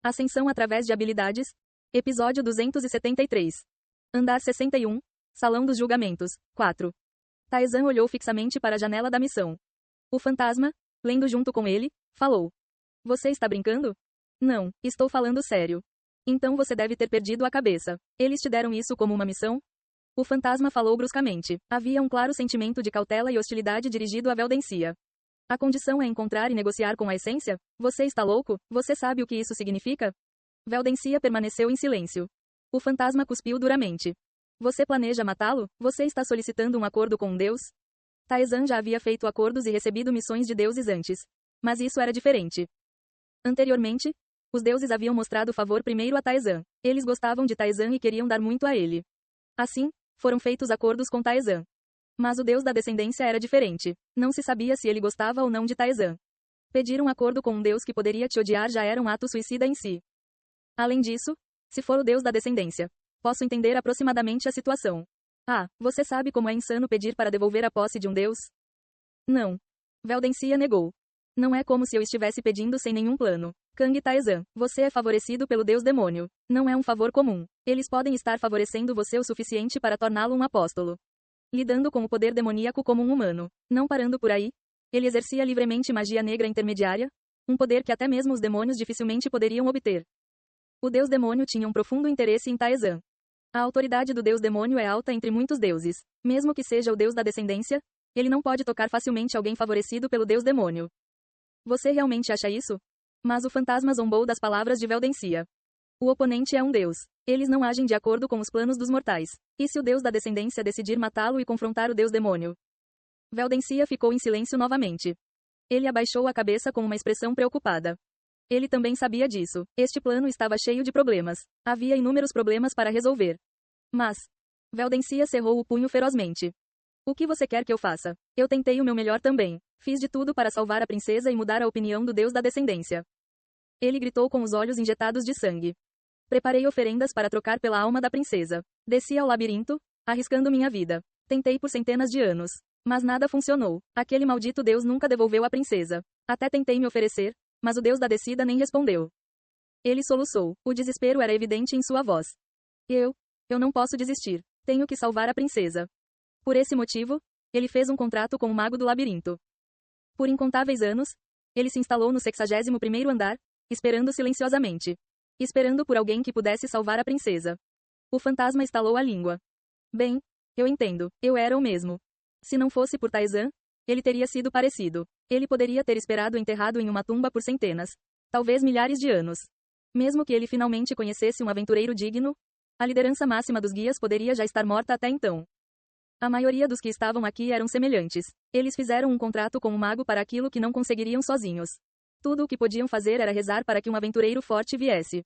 Ascensão através de habilidades. Episódio 273. Andar 61. Salão dos Julgamentos. 4. Taizan olhou fixamente para a janela da missão. O fantasma, lendo junto com ele, falou. Você está brincando? Não, estou falando sério. Então você deve ter perdido a cabeça. Eles te deram isso como uma missão? O fantasma falou bruscamente. Havia um claro sentimento de cautela e hostilidade dirigido a Veldencia. A condição é encontrar e negociar com a essência? Você está louco? Você sabe o que isso significa? Veldencia permaneceu em silêncio. O fantasma cuspiu duramente. Você planeja matá-lo? Você está solicitando um acordo com um deus? Taizan já havia feito acordos e recebido missões de deuses antes. Mas isso era diferente. Anteriormente, os deuses haviam mostrado favor primeiro a Taizan. Eles gostavam de Taizan e queriam dar muito a ele. Assim, foram feitos acordos com Taizan. Mas o deus da descendência era diferente. Não se sabia se ele gostava ou não de Taizan. Pedir um acordo com um deus que poderia te odiar já era um ato suicida em si. Além disso, se for o deus da descendência, posso entender aproximadamente a situação. Ah, você sabe como é insano pedir para devolver a posse de um deus? Não. Veldencia negou. Não é como se eu estivesse pedindo sem nenhum plano. Kang Taizan, você é favorecido pelo deus demônio. Não é um favor comum. Eles podem estar favorecendo você o suficiente para torná-lo um apóstolo. Lidando com o poder demoníaco como um humano. Não parando por aí, ele exercia livremente magia negra intermediária, um poder que até mesmo os demônios dificilmente poderiam obter. O deus demônio tinha um profundo interesse em Taizan. A autoridade do deus demônio é alta entre muitos deuses. Mesmo que seja o deus da descendência, ele não pode tocar facilmente alguém favorecido pelo deus demônio. Você realmente acha isso? Mas o fantasma zombou das palavras de Veldencia. O oponente é um deus. Eles não agem de acordo com os planos dos mortais. E se o deus da descendência decidir matá-lo e confrontar o deus demônio? Veldencia ficou em silêncio novamente. Ele abaixou a cabeça com uma expressão preocupada. Ele também sabia disso. Este plano estava cheio de problemas. Havia inúmeros problemas para resolver. Mas Veldencia cerrou o punho ferozmente. O que você quer que eu faça? Eu tentei o meu melhor também. Fiz de tudo para salvar a princesa e mudar a opinião do deus da descendência. Ele gritou com os olhos injetados de sangue. Preparei oferendas para trocar pela alma da princesa. Desci ao labirinto, arriscando minha vida. Tentei por centenas de anos. Mas nada funcionou. Aquele maldito deus nunca devolveu a princesa. Até tentei me oferecer, mas o deus da descida nem respondeu. Ele soluçou. O desespero era evidente em sua voz. Eu não posso desistir. Tenho que salvar a princesa. Por esse motivo, ele fez um contrato com o mago do labirinto. Por incontáveis anos, ele se instalou no 61º andar, esperando silenciosamente. Esperando por alguém que pudesse salvar a princesa. O fantasma estalou a língua. Bem, eu entendo. Eu era o mesmo. Se não fosse por Taizan, ele teria sido parecido. Ele poderia ter esperado enterrado em uma tumba por centenas, talvez milhares de anos. Mesmo que ele finalmente conhecesse um aventureiro digno, a liderança máxima dos guias poderia já estar morta até então. A maioria dos que estavam aqui eram semelhantes. Eles fizeram um contrato com o mago para aquilo que não conseguiriam sozinhos. Tudo o que podiam fazer era rezar para que um aventureiro forte viesse.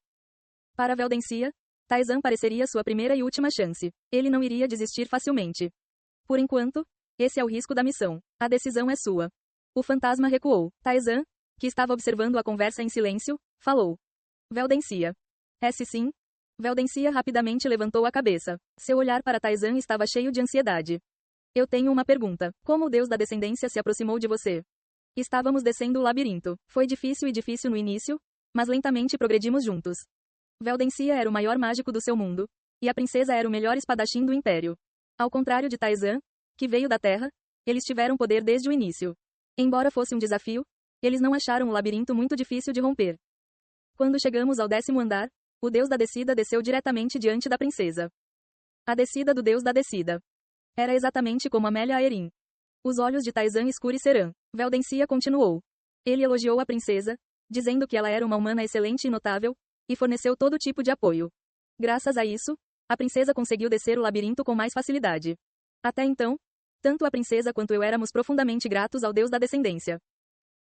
Para Veldencia, Taizan pareceria sua primeira e última chance. Ele não iria desistir facilmente. Por enquanto, esse é o risco da missão. A decisão é sua. O fantasma recuou. Taizan, que estava observando a conversa em silêncio, falou. Veldencia. Se sim? Veldencia rapidamente levantou a cabeça. Seu olhar para Taizan estava cheio de ansiedade. Eu tenho uma pergunta. Como o deus da descendência se aproximou de você? Estávamos descendo o labirinto. Foi difícil no início, mas lentamente progredimos juntos. Veldencia era o maior mágico do seu mundo, e a princesa era o melhor espadachim do império. Ao contrário de Taizan, que veio da terra, eles tiveram poder desde o início. Embora fosse um desafio, eles não acharam o labirinto muito difícil de romper. Quando chegamos ao 10º andar, o deus da descida desceu diretamente diante da princesa. A descida do deus da descida. Era exatamente como Amélia Aerin. Os olhos de Taizan escureceram. Veldencia continuou. Ele elogiou a princesa, dizendo que ela era uma humana excelente e notável, e forneceu todo tipo de apoio. Graças a isso, a princesa conseguiu descer o labirinto com mais facilidade. Até então, tanto a princesa quanto eu éramos profundamente gratos ao deus da descendência.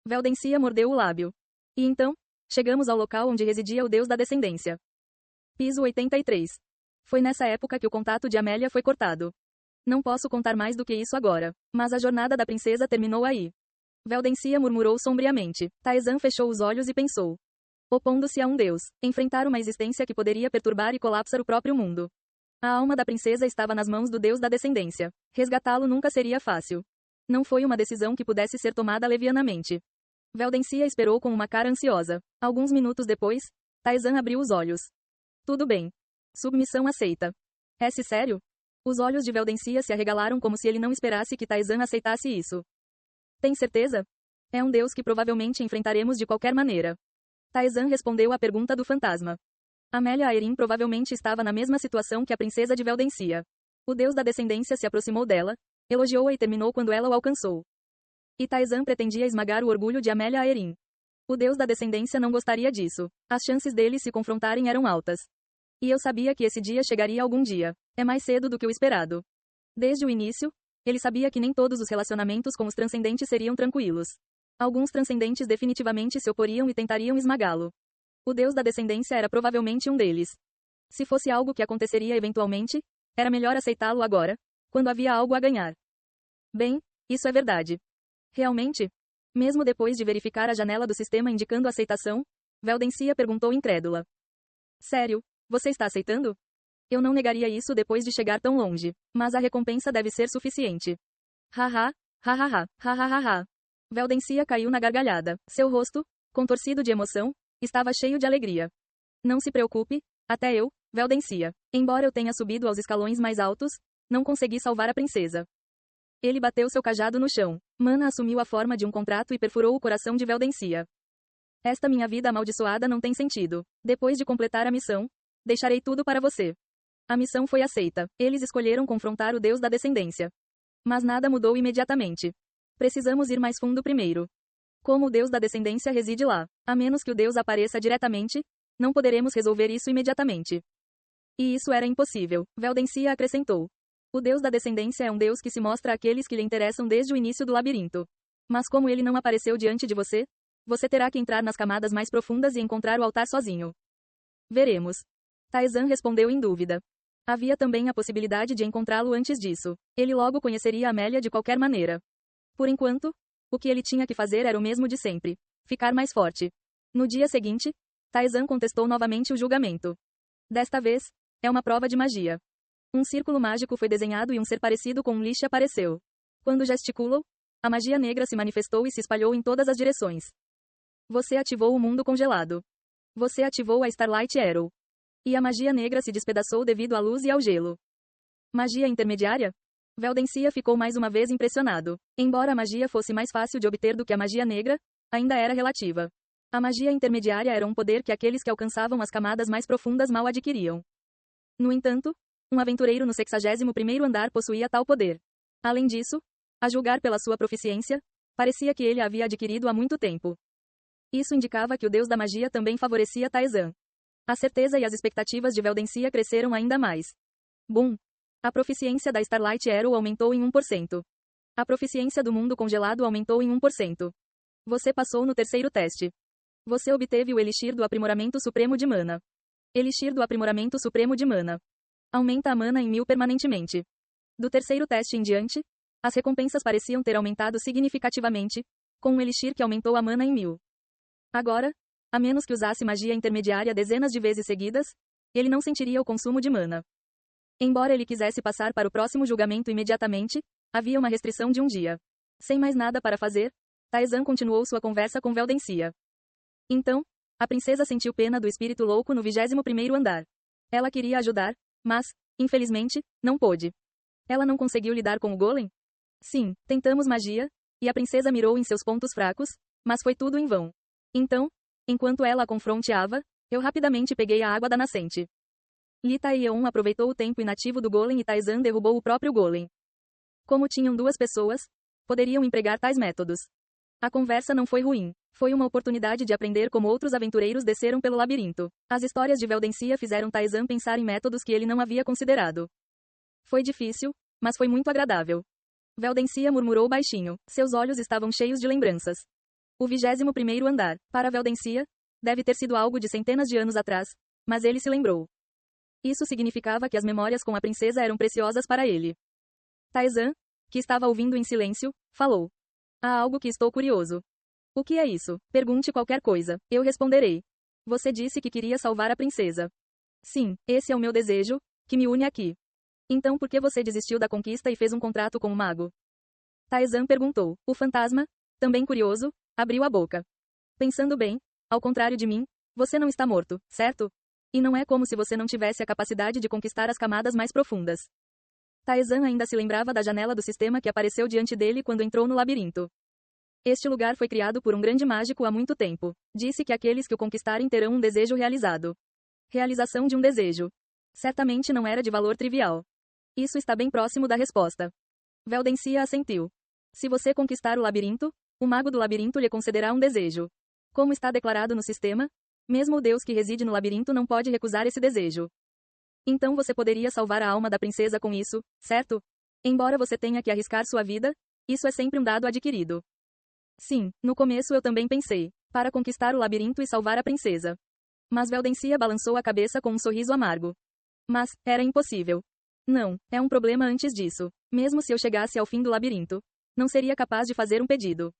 Veldencia mordeu o lábio. E então, chegamos ao local onde residia o deus da descendência. Piso 83. Foi nessa época que o contato de Amélia foi cortado. Não posso contar mais do que isso agora, mas a jornada da princesa terminou aí. Veldencia murmurou sombriamente. Taizan fechou os olhos e pensou. Opondo-se a um deus, enfrentar uma existência que poderia perturbar e colapsar o próprio mundo. A alma da princesa estava nas mãos do deus da descendência. Resgatá-lo nunca seria fácil. Não foi uma decisão que pudesse ser tomada levianamente. Veldencia esperou com uma cara ansiosa. Alguns minutos depois, Taizan abriu os olhos. Tudo bem. Submissão aceita. É-se sério? Os olhos de Veldencia se arregalaram como se ele não esperasse que Taizan aceitasse isso. Tem certeza? É um deus que provavelmente enfrentaremos de qualquer maneira. Taizan respondeu à pergunta do fantasma. Amélia Aerin provavelmente estava na mesma situação que a princesa de Veldencia. O deus da descendência se aproximou dela, elogiou-a e terminou quando ela o alcançou. E Taizan pretendia esmagar o orgulho de Amélia Aerin. O deus da descendência não gostaria disso. As chances deles se confrontarem eram altas. E eu sabia que esse dia chegaria algum dia. É mais cedo do que o esperado. Desde o início, ele sabia que nem todos os relacionamentos com os transcendentes seriam tranquilos. Alguns transcendentes definitivamente se oporiam e tentariam esmagá-lo. O deus da descendência era provavelmente um deles. Se fosse algo que aconteceria eventualmente, era melhor aceitá-lo agora, quando havia algo a ganhar. Bem, isso é verdade. Realmente? Mesmo depois de verificar a janela do sistema indicando aceitação, Veldencia perguntou incrédula. Sério, você está aceitando? Eu não negaria isso depois de chegar tão longe, mas a recompensa deve ser suficiente. Haha, hahaha, hahaha. Veldencia caiu na gargalhada. Seu rosto, contorcido de emoção, estava cheio de alegria. Não se preocupe, até eu, Veldencia. Embora eu tenha subido aos escalões mais altos, não consegui salvar a princesa. Ele bateu seu cajado no chão. Mana assumiu a forma de um contrato e perfurou o coração de Veldencia. Esta minha vida amaldiçoada não tem sentido. Depois de completar a missão, deixarei tudo para você. A missão foi aceita. Eles escolheram confrontar o deus da descendência. Mas nada mudou imediatamente. Precisamos ir mais fundo primeiro. Como o deus da descendência reside lá, a menos que o deus apareça diretamente, não poderemos resolver isso imediatamente. E isso era impossível, Veldencia acrescentou. O deus da descendência é um deus que se mostra àqueles que lhe interessam desde o início do labirinto. Mas como ele não apareceu diante de você, você terá que entrar nas camadas mais profundas e encontrar o altar sozinho. Veremos. Taizan respondeu em dúvida. Havia também a possibilidade de encontrá-lo antes disso. Ele logo conheceria Amélia de qualquer maneira. Por enquanto, o que ele tinha que fazer era o mesmo de sempre. Ficar mais forte. No dia seguinte, Taizan contestou novamente o julgamento. Desta vez, é uma prova de magia. Um círculo mágico foi desenhado e um ser parecido com um lixo apareceu. Quando gesticulou, a magia negra se manifestou e se espalhou em todas as direções. Você ativou o mundo congelado. Você ativou a Starlight Arrow. E a magia negra se despedaçou devido à luz e ao gelo. Magia intermediária? Veldencia ficou mais uma vez impressionado. Embora a magia fosse mais fácil de obter do que a magia negra, ainda era relativa. A magia intermediária era um poder que aqueles que alcançavam as camadas mais profundas mal adquiriam. No entanto, um aventureiro no 61º andar possuía tal poder. Além disso, a julgar pela sua proficiência, parecia que ele a havia adquirido há muito tempo. Isso indicava que o deus da magia também favorecia Taizan. A certeza e as expectativas de Veldencia cresceram ainda mais. Bum! A proficiência da Starlight Arrow aumentou em 1%. A proficiência do mundo congelado aumentou em 1%. Você passou no terceiro teste. Você obteve o Elixir do Aprimoramento Supremo de Mana. Elixir do Aprimoramento Supremo de Mana. Aumenta a mana em 1000 permanentemente. Do terceiro teste em diante, as recompensas pareciam ter aumentado significativamente, com um Elixir que aumentou a mana em 1000. Agora, a menos que usasse magia intermediária dezenas de vezes seguidas, ele não sentiria o consumo de mana. Embora ele quisesse passar para o próximo julgamento imediatamente, havia uma restrição de um dia. Sem mais nada para fazer, Taizan continuou sua conversa com Veldencia. Então, a princesa sentiu pena do espírito louco no 21º andar. Ela queria ajudar, mas, infelizmente, não pôde. Ela não conseguiu lidar com o golem? Sim, tentamos magia, e a princesa mirou em seus pontos fracos, mas foi tudo em vão. Então, enquanto ela a confronteava, eu rapidamente peguei a água da nascente. Li Taeyeon aproveitou o tempo inativo do golem e Taizan derrubou o próprio golem. Como tinham duas pessoas, poderiam empregar tais métodos. A conversa não foi ruim. Foi uma oportunidade de aprender como outros aventureiros desceram pelo labirinto. As histórias de Veldencia fizeram Taizan pensar em métodos que ele não havia considerado. Foi difícil, mas foi muito agradável. Veldencia murmurou baixinho. Seus olhos estavam cheios de lembranças. O 21º andar, para Veldencia, deve ter sido algo de centenas de anos atrás, mas ele se lembrou. Isso significava que as memórias com a princesa eram preciosas para ele. Taizan, que estava ouvindo em silêncio, falou. Há algo que estou curioso. O que é isso? Pergunte qualquer coisa, eu responderei. Você disse que queria salvar a princesa. Sim, esse é o meu desejo, que me une aqui. Então por que você desistiu da conquista e fez um contrato com o mago? Taizan perguntou. O fantasma, também curioso, abriu a boca. Pensando bem, ao contrário de mim, Você não está morto, certo? E não é como se você não tivesse a capacidade de conquistar as camadas mais profundas. Taezan ainda se lembrava da janela do sistema que apareceu diante dele quando entrou no labirinto. Este lugar foi criado por um grande mágico há muito tempo. Disse que aqueles que o conquistarem terão um desejo realizado. Realização de um desejo. Certamente não era de valor trivial. Isso está bem próximo da resposta. Veldencia assentiu. Se você conquistar o labirinto, o mago do labirinto lhe concederá um desejo. Como está declarado no sistema, mesmo o Deus que reside no labirinto não pode recusar esse desejo. Então você poderia salvar a alma da princesa com isso, certo? Embora você tenha que arriscar sua vida, isso é sempre um dado adquirido. Sim, no começo eu também pensei, para conquistar o labirinto e salvar a princesa. Mas Veldencia balançou a cabeça com um sorriso amargo. Mas, era impossível. Não, é um problema antes disso. Mesmo se eu chegasse ao fim do labirinto, não seria capaz de fazer um pedido.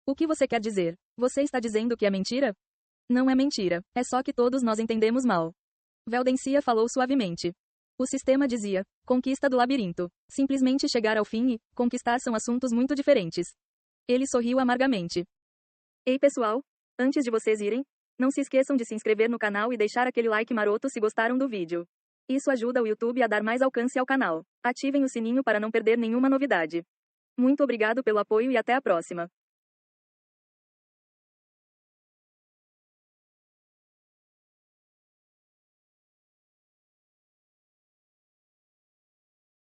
O que você quer dizer? Você está dizendo que é mentira? Não é mentira, é só que todos nós entendemos mal. Veldencia falou suavemente. O sistema dizia, conquista do labirinto. Simplesmente chegar ao fim e, conquistar são assuntos muito diferentes. Ele sorriu amargamente. Ei pessoal, antes de vocês irem, não se esqueçam de se inscrever no canal e deixar aquele like maroto se gostaram do vídeo. Isso ajuda o YouTube a dar mais alcance ao canal. Ativem o sininho para não perder nenhuma novidade. Muito obrigado pelo apoio e até a próxima.